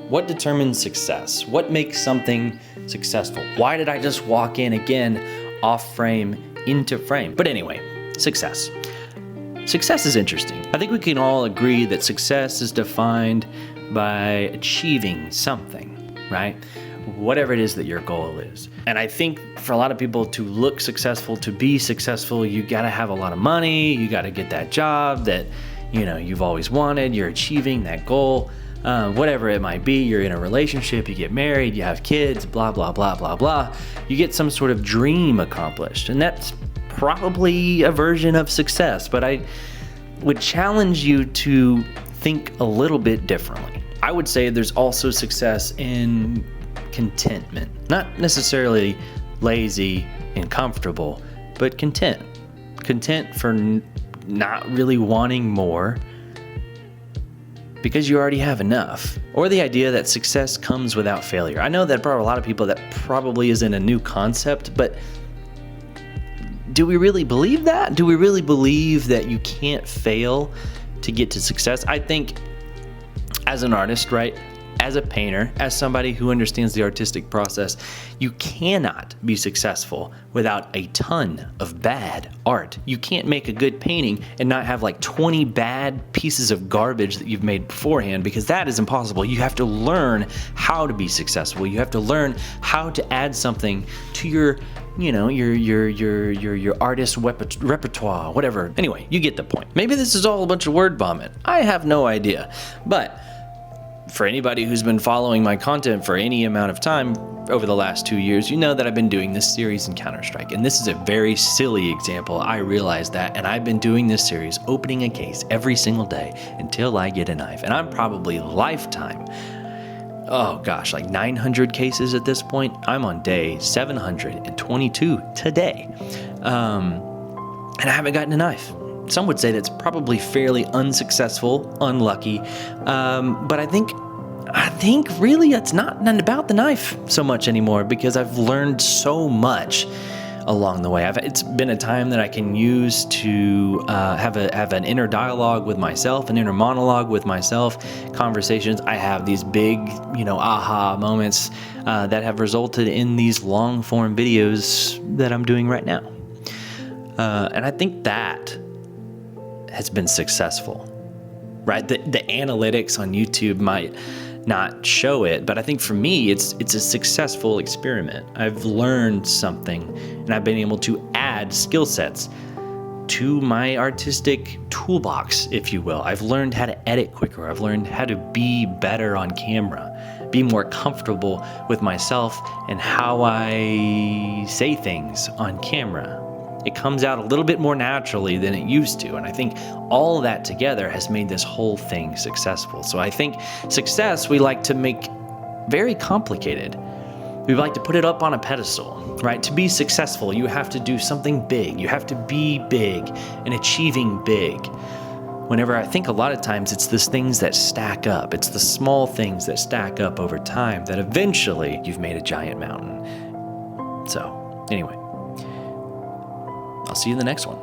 What determines success? What makes something successful? Why did I just walk in again off frame into frame? But anyway, success. Success is interesting. I think we can all agree that success is defined by achieving something, right? Whatever it is that your goal is. And I think for a lot of people to look successful, to be successful, you gotta have a lot of money, you gotta get that job that you've always wanted, you're achieving that goal, whatever it might be, you're in a relationship, you get married, you have kids, blah, blah, blah, blah, blah. You get some sort of dream accomplished, and that's probably a version of success, but I would challenge you to think a little bit differently. I would say there's also success in contentment, not necessarily lazy and comfortable, but content for not really wanting more because you already have enough, or the idea that success comes without failure. I know that for a lot of people that probably isn't a new concept, but do we really believe that? Do we really believe that you can't fail to get to success? I think as an artist, right? As a painter, as somebody who understands the artistic process, you cannot be successful without a ton of bad art. You can't make a good painting and not have like 20 bad pieces of garbage that you've made beforehand, because that is impossible. You have to learn how to be successful. You have to learn how to add something to your artist repertoire, whatever. Anyway, you get the point. Maybe this is all a bunch of word vomit. I have no idea. But for anybody who's been following my content for any amount of time over the last 2 years, you know that I've been doing this series in Counter-Strike. And this is a very silly example. I realize that. And I've been doing this series, opening a case every single day until I get a knife. And I'm probably lifetime, like 900 cases at this point. I'm on day 722 today. And I haven't gotten a knife. Some would say that's probably fairly unsuccessful, unlucky, but I think really it's not about the knife so much anymore, because I've learned so much along the way. It's been a time that I can use to have an inner dialogue with myself, an inner monologue with myself, conversations. I have these big, aha moments that have resulted in these long form videos that I'm doing right now. And I think that has been successful, right? The analytics on YouTube might not show it, but I think for me, it's a successful experiment. I've learned something, and I've been able to add skill sets to my artistic toolbox, if you will. I've learned how to edit quicker. I've learned how to be better on camera, be more comfortable with myself and how I say things on camera. It comes out a little bit more naturally than it used to. And I think all of that together has made this whole thing successful. So I think success we like to make very complicated. We like to put it up on a pedestal, right? To be successful, you have to do something big. You have to be big and achieving big. Whenever I think a lot of times it's the things that stack up. It's the small things that stack up over time that eventually you've made a giant mountain. So anyway, I'll see you in the next one.